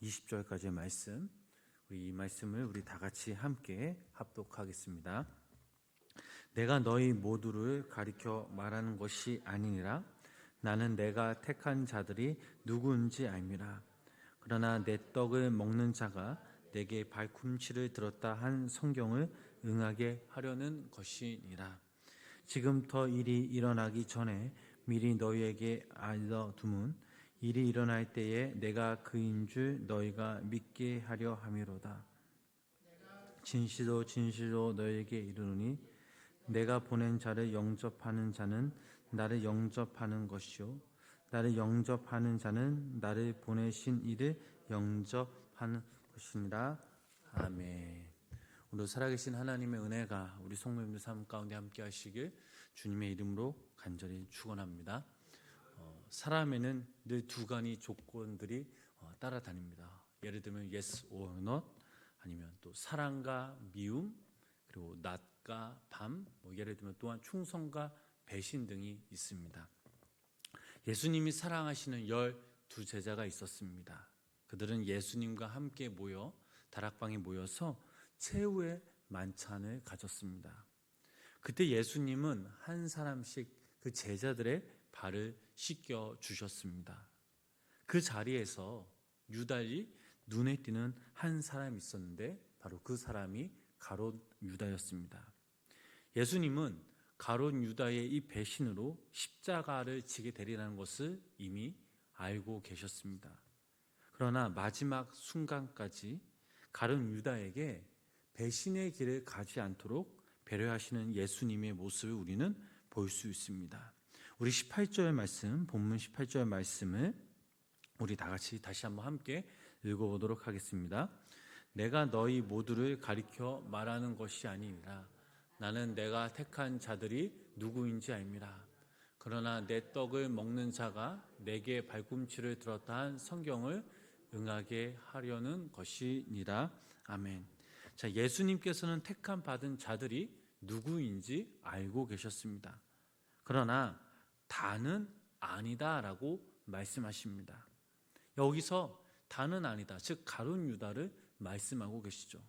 20절까지의 말씀, 이 말씀을 우리 다 같이 함께 합독하겠습니다. 내가 너희 모두를 가리켜 말하는 것이 아니니라. 나는 내가 택한 자들이 누구인지 알미라. 그러나 내 떡을 먹는 자가 내게 발꿈치를 들었다 한 성경을 응하게 하려는 것이니라. 지금부터 일이 일어나기 전에 미리 너희에게 알려두면 일이 일어날 때에 내가 그인 줄 너희가 믿게 하려 함이로다. 진실로 진실로 너희에게 이르노니 내가 보낸 자를 영접하는 자는 나를 영접하는 것이요 나를 영접하는 자는 나를 보내신 이를 영접하는 것이니라. 아멘. 오늘 살아계신 하나님의 은혜가 우리 성도님들 삶 가운데 함께 하시길 주님의 이름으로 간절히 축원합니다. 사람에는 늘 두 가지 조건들이 따라다닙니다. 예를 들면 yes or not, 아니면 또 사랑과 미움, 그리고 낮과 밤, 예를 들면 또한 충성과 배신 등이 있습니다. 예수님이 사랑하시는 12 제자가 있었습니다. 그들은 예수님과 함께 모여 다락방에 모여서 최후의 만찬을 가졌습니다. 그때 예수님은 한 사람씩 그 제자들의 발을 씻겨 주셨습니다. 그 자리에서 유달리 눈에 띄는 한 사람이 있었는데 바로 그 사람이 가룟 유다였습니다. 예수님은 가룟 유다의 이 배신으로 십자가를 지게 되리라는 것을 이미 알고 계셨습니다. 그러나 마지막 순간까지 가룟 유다에게 배신의 길을 가지 않도록 배려하시는 예수님의 모습을 우리는 볼 수 있습니다. 우리 18절 말씀, 본문 18절 말씀을 우리 다 같이 다시 한번 함께 읽어보도록 하겠습니다. 내가 너희 모두를 가리켜 말하는 것이 아니니라. 나는 내가 택한 자들이 누구인지 알미라. 그러나 내 떡을 먹는 자가 내게 발꿈치를 들었다 한 성경을 응하게 하려는 것이니라. 아멘. 자, 예수님께서는 택함 받은 자들이 누구인지 알고 계셨습니다. 그러나 다는 아니다라고 말씀하십니다. 여기서 다는 아니다, 즉 가룟 유다를 말씀하고 계시죠.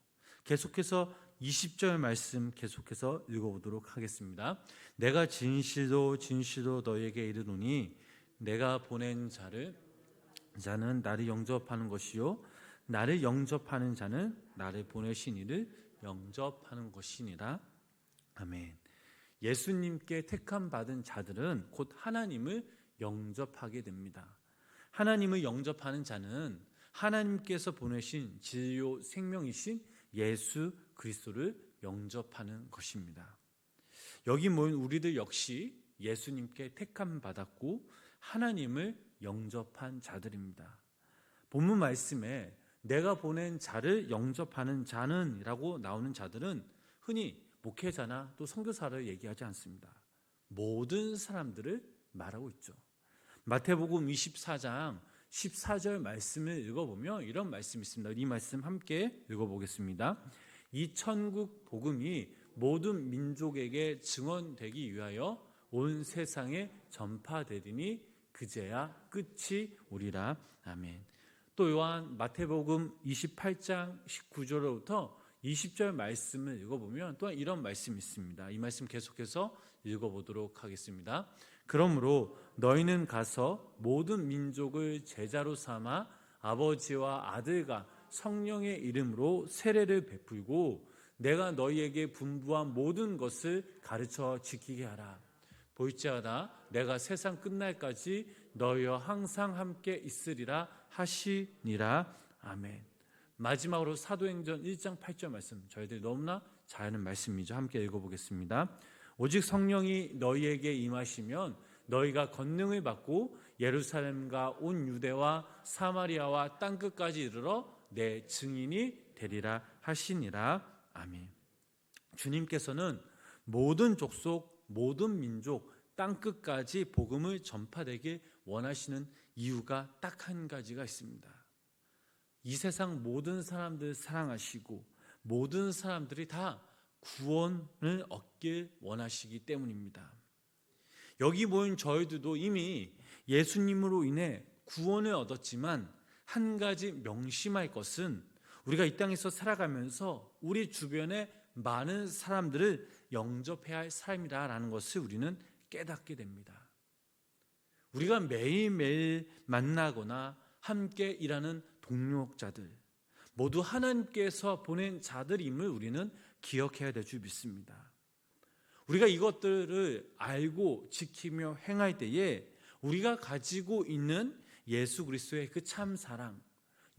계속해서 20절 말씀 계속해서 읽어보도록 하겠습니다. 내가 진실로 진실로 너에게 이르노니 내가 보낸 자는 나를 영접하는 것이요 나를 영접하는 자는 나를 보내신 이를 영접하는 것이니라. 아멘. 예수님께 택함 받은 자들은 곧 하나님을 영접하게 됩니다. 하나님을 영접하는 자는 하나님께서 보내신 진료 생명이신 예수 그리스도를 영접하는 것입니다. 여기 모인 우리들 역시 예수님께 택함 받았고 하나님을 영접한 자들입니다. 본문 말씀에 내가 보낸 자를 영접하는 자는 이라고 나오는 자들은 흔히 목회자나 또 선교사를 얘기하지 않습니다. 모든 사람들을 말하고 있죠. 마태복음 24장 14절 말씀을 읽어보면 이런 말씀이 있습니다. 이 말씀 함께 읽어보겠습니다. 이 천국 복음이 모든 민족에게 증언되기 위하여 온 세상에 전파되리니 그제야 끝이 오리라. 아멘. 또 요한 마태복음 28장 19절로부터 20절 말씀을 읽어보면 또한 이런 말씀이 있습니다. 이 말씀 계속해서 읽어보도록 하겠습니다. 그러므로 너희는 가서 모든 민족을 제자로 삼아 아버지와 아들과 성령의 이름으로 세례를 베풀고 내가 너희에게 분부한 모든 것을 가르쳐 지키게 하라. 볼지어다 내가 세상 끝날까지 너희와 항상 함께 있으리라 하시니라. 아멘. 마지막으로 사도행전 1장 8절 말씀, 저희들이 너무나 잘 아는 말씀이죠. 함께 읽어보겠습니다. 오직 성령이 너희에게 임하시면 너희가 권능을 받고 예루살렘과 온 유대와 사마리아와 땅끝까지 이르러 내 증인이 되리라 하시니라. 아멘. 주님께서는 모든 족속, 모든 민족, 땅끝까지 복음을 전파되길 원하시는 이유가 딱 한 가지가 있습니다. 이 세상 모든 사람들 사랑하시고 모든 사람들이 다 구원을 얻길 원하시기 때문입니다. 여기 모인 저희들도 이미 예수님으로 인해 구원을 얻었지만 한 가지 명심할 것은 우리가 이 땅에서 살아가면서 우리 주변에 많은 사람들을 영접해야 할 삶이라는 것을 우리는 깨닫게 됩니다. 우리가 매일매일 만나거나 함께 일하는 동력자들 모두 하나님께서 보낸 자들임을 우리는 기억해야 될 줄 믿습니다. 우리가 이것들을 알고 지키며 행할 때에 우리가 가지고 있는 예수 그리스도의 그 참 사랑,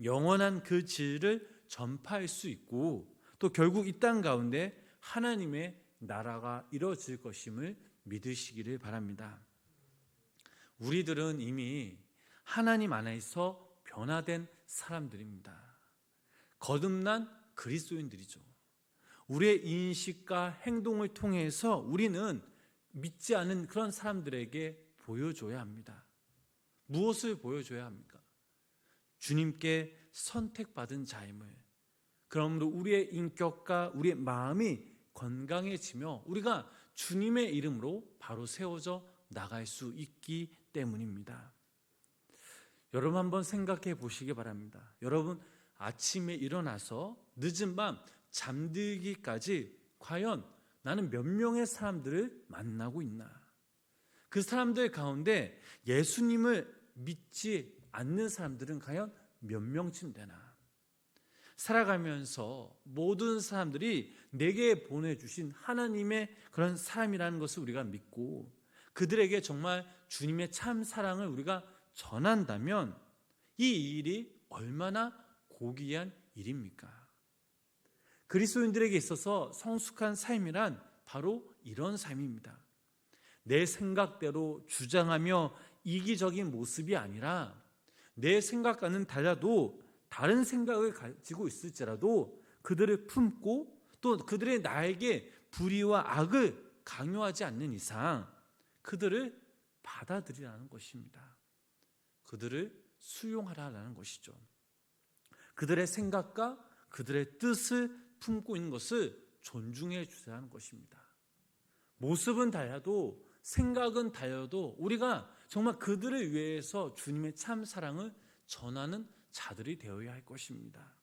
영원한 그 질을 전파할 수 있고 또 결국 이 땅 가운데 하나님의 나라가 이루어질 것임을 믿으시기를 바랍니다. 우리들은 이미 하나님 안에서 변화된 사람들입니다. 거듭난 그리스도인들이죠. 우리의 인식과 행동을 통해서 우리는 믿지 않은 그런 사람들에게 보여줘야 합니다. 무엇을 보여줘야 합니까? 주님께 선택받은 자임을. 그러므로 우리의 인격과 우리의 마음이 건강해지며 우리가 주님의 이름으로 바로 세워져 나갈 수 있기 때문입니다. 여러분 한번 생각해 보시기 바랍니다. 여러분 아침에 일어나서 늦은 밤 잠들기까지 과연 나는 몇 명의 사람들을 만나고 있나? 그 사람들 가운데 예수님을 믿지 않는 사람들은 과연 몇 명쯤 되나? 살아가면서 모든 사람들이 내게 보내주신 하나님의 그런 사람이라는 것을 우리가 믿고 그들에게 정말 주님의 참 사랑을 우리가 전한다면 이 일이 얼마나 고귀한 일입니까? 그리스도인들에게 있어서 성숙한 삶이란 바로 이런 삶입니다. 내 생각대로 주장하며 이기적인 모습이 아니라 내 생각과는 달라도 다른 생각을 가지고 있을지라도 그들을 품고 또 그들의 나에게 불의와 악을 강요하지 않는 이상 그들을 받아들이라는 것입니다. 그들을 수용하라는 것이죠. 그들의 생각과 그들의 뜻을 품고 있는 것을 존중해 주라는 것입니다. 모습은 달라도 생각은 달라도 우리가 정말 그들을 위해서 주님의 참 사랑을 전하는 자들이 되어야 할 것입니다.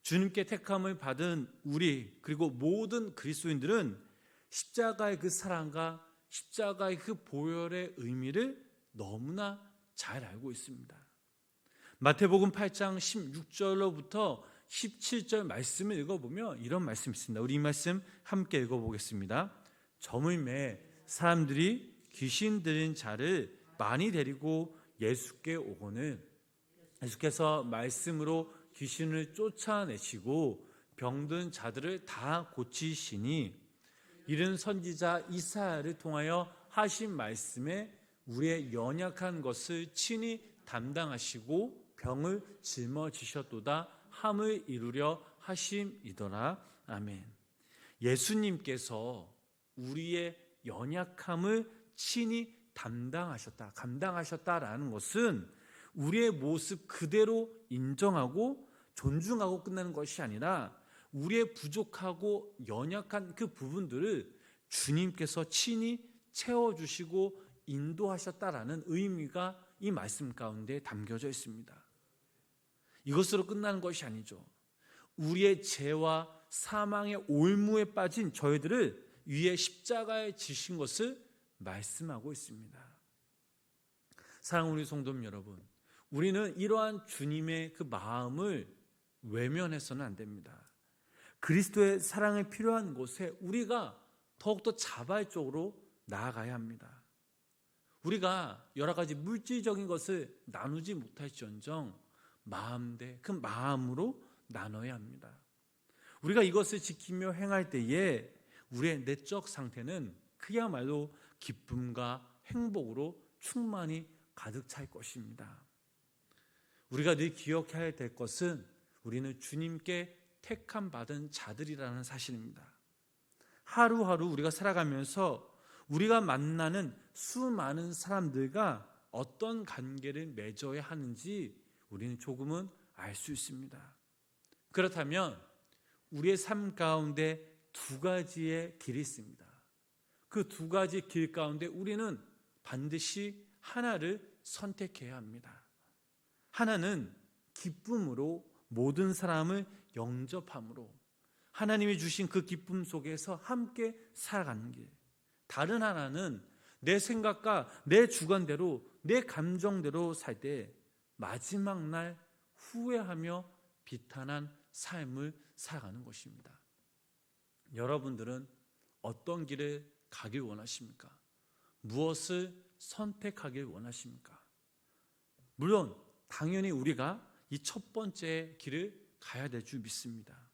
주님께 택함을 받은 우리 그리고 모든 그리스도인들은 십자가의 그 사랑과 십자가의 그 보혈의 의미를 너무나 잘 알고 있습니다. 마태복음 8장 16절로부터 17절 말씀을 읽어보면 이런 말씀이 있습니다. 우리 이 말씀 함께 읽어보겠습니다. 저물매 사람들이 귀신 들린 자를 많이 데리고 예수께 오거늘 예수께서 말씀으로 귀신을 쫓아내시고 병든 자들을 다 고치시니 이른 선지자 이사야를 통하여 하신 말씀에 우리의 연약한 것을 친히 담당하시고 병을 짊어지셨도다 함을 이루려 하심이더라. 아멘. 예수님께서 우리의 연약함을 친히 감당하셨다라는 것은 우리의 모습 그대로 인정하고 존중하고 끝나는 것이 아니라 우리의 부족하고 연약한 그 부분들을 주님께서 친히 채워주시고 인도하셨다라는 의미가 이 말씀 가운데 담겨져 있습니다. 이것으로 끝나는 것이 아니죠. 우리의 죄와 사망의 올무에 빠진 저희들을 위에 십자가에 지신 것을 말씀하고 있습니다. 사랑하는 우리 성도님 여러분, 우리는 이러한 주님의 그 마음을 외면해서는 안 됩니다. 그리스도의 사랑이 필요한 곳에 우리가 더욱더 자발적으로 나아가야 합니다. 우리가 여러 가지 물질적인 것을 나누지 못할지언정 마음대 그 마음으로 나눠야 합니다. 우리가 이것을 지키며 행할 때에 우리의 내적 상태는 그야말로 기쁨과 행복으로 충만히 가득 찰 것입니다. 우리가 늘 기억해야 될 것은 우리는 주님께 택함 받은 자들이라는 사실입니다. 하루하루 우리가 살아가면서 우리가 만나는 수많은 사람들과 어떤 관계를 맺어야 하는지 우리는 조금은 알 수 있습니다. 그렇다면 우리의 삶 가운데 두 가지의 길이 있습니다. 그 두 가지 길 가운데 우리는 반드시 하나를 선택해야 합니다. 하나는 기쁨으로 모든 사람을 영접함으로 하나님이 주신 그 기쁨 속에서 함께 살아가는 길. 다른 하나는 내 생각과 내 주관대로 내 감정대로 살 때 마지막 날 후회하며 비탄한 삶을 살아가는 것입니다. 여러분들은 어떤 길을 가길 원하십니까? 무엇을 선택하길 원하십니까? 물론 당연히 우리가 이 첫 번째 길을 가야 될 줄 믿습니다.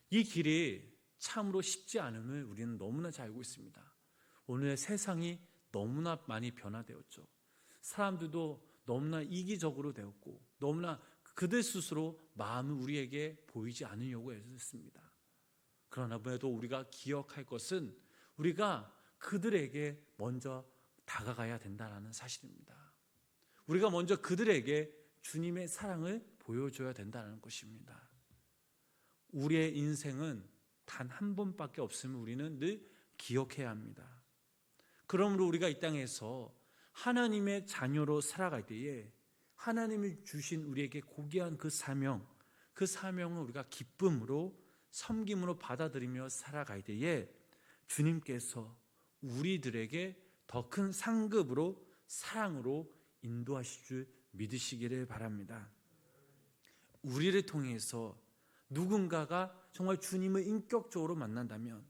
이 길이 참으로 쉽지 않음을 우리는 너무나 잘 알고 있습니다. 오늘의 세상이 너무나 많이 변화되었죠. 사람들도 너무나 이기적으로 되었고 너무나 그들 스스로 마음을 우리에게 보이지 않으려고 애썼습니다. 그러나 그래도 우리가 기억할 것은 우리가 그들에게 먼저 다가가야 된다는 사실입니다. 우리가 먼저 그들에게 주님의 사랑을 보여줘야 된다는 것입니다. 우리의 인생은 단 한 번밖에 없음을 우리는 늘 기억해야 합니다. 그러므로 우리가 이 땅에서 하나님의 자녀로 살아갈 때에 하나님이 주신 우리에게 고귀한 그 사명을 우리가 기쁨으로 섬김으로 받아들이며 살아갈 때에 주님께서 우리들에게 더 큰 상급으로 사랑으로 인도하실 줄 믿으시기를 바랍니다. 우리를 통해서 누군가가 정말 주님을 인격적으로 만난다면,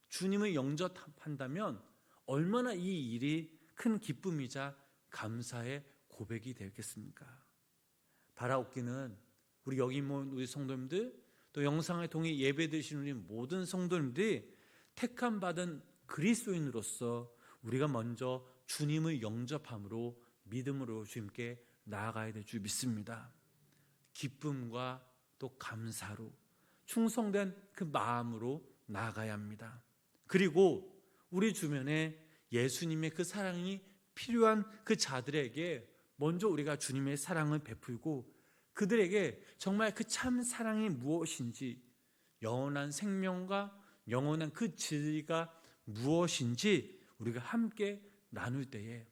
주님을 영접한다면 얼마나 이 일이 큰 기쁨이자 감사의 고백이 되겠습니까? 바라옵기는 우리 여기 모인 우리 성도님들, 또 영상을 통해 예배드리시는 우리 모든 성도님들이 택함 받은 그리스도인으로서 우리가 먼저 주님을 영접함으로 믿음으로 주님께 나아가야 될 줄 믿습니다. 기쁨과 또 감사로 충성된 그 마음으로 나아가야 합니다. 그리고 우리 주변에 예수님의 그 사랑이 필요한 그 자들에게 먼저 우리가 주님의 사랑을 베풀고 그들에게 정말 그 참 사랑이 무엇인지, 영원한 생명과 영원한 그 진리가 무엇인지 우리가 함께 나눌 때에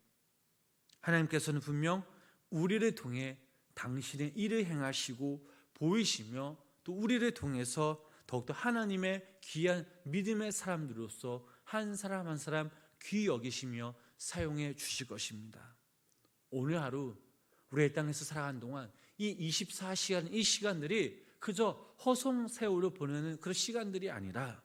하나님께서는 분명 우리를 통해 당신의 일을 행하시고 보이시며 또 우리를 통해서 더욱더 하나님의 귀한 믿음의 사람들로서 한 사람 한 사람 귀히 여기시며 사용해 주실 것입니다. 오늘 하루 우리 이 땅에서 살아가는 동안 이 24시간 이 시간들이 그저 허송세월을 보내는 그런 시간들이 아니라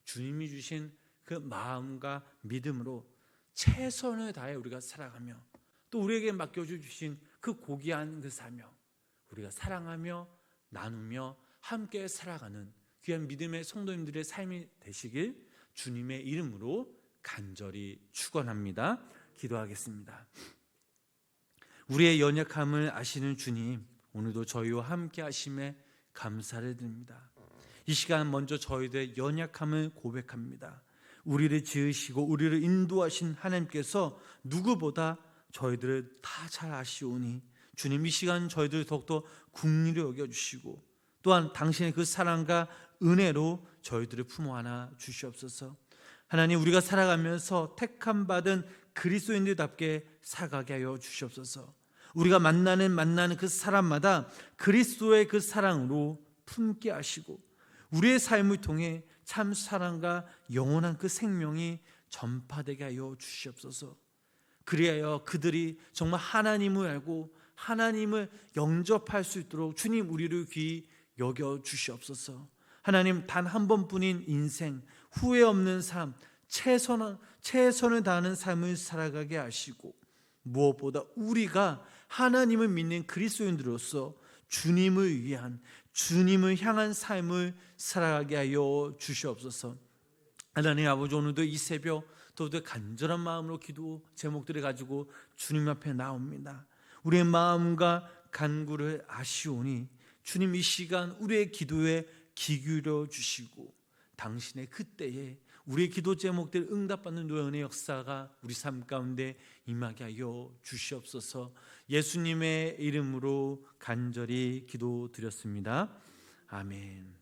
주님이 주신 그 마음과 믿음으로 최선을 다해 우리가 살아가며 또 우리에게 맡겨주신 그 고귀한 그 사명, 우리가 사랑하며 나누며 함께 살아가는 귀한 믿음의 성도님들의 삶이 되시길 주님의 이름으로 간절히 축원합니다. 기도하겠습니다. 우리의 연약함을 아시는 주님, 오늘도 저희와 함께 하심에 감사를 드립니다. 이 시간 먼저 저희들의 연약함을 고백합니다. 우리를 지으시고 우리를 인도하신 하나님께서 누구보다 저희들을 다 잘 아시오니 주님, 이 시간 저희들 더욱더 긍휼히 여겨주시고 또한 당신의 그 사랑과 은혜로 저희들을 품어 안아 주시옵소서. 하나님, 우리가 살아가면서 택함 받은 그리스도인들답게 살아가게 하여 주시옵소서. 우리가 만나는 그 사람마다 그리스도의 그 사랑으로 품게 하시고 우리의 삶을 통해 참 사랑과 영원한 그 생명이 전파되게 하여 주시옵소서. 그리하여 그들이 정말 하나님을 알고 하나님을 영접할 수 있도록 주님, 우리를 귀히 여겨 주시옵소서. 하나님, 단 한 번뿐인 인생, 후회 없는 삶, 최선을 다하는 삶을 살아가게 하시고 무엇보다 우리가 하나님을 믿는 그리스도인들로서 주님을 위한, 주님을 향한 삶을 살아가게 하여 주시옵소서. 하나님 아버지, 오늘도 이 새벽 또 간절한 마음으로 기도 제목들을 가지고 주님 앞에 나옵니다. 우리의 마음과 간구를 아시오니 주님, 이 시간 우리의 기도에 귀 기울여 주시고 당신의 그때에 우리의 기도 제목들 응답받는 노연의 역사가 우리 삶 가운데 임하게 하여 주시옵소서. 예수님의 이름으로 간절히 기도드렸습니다. 아멘.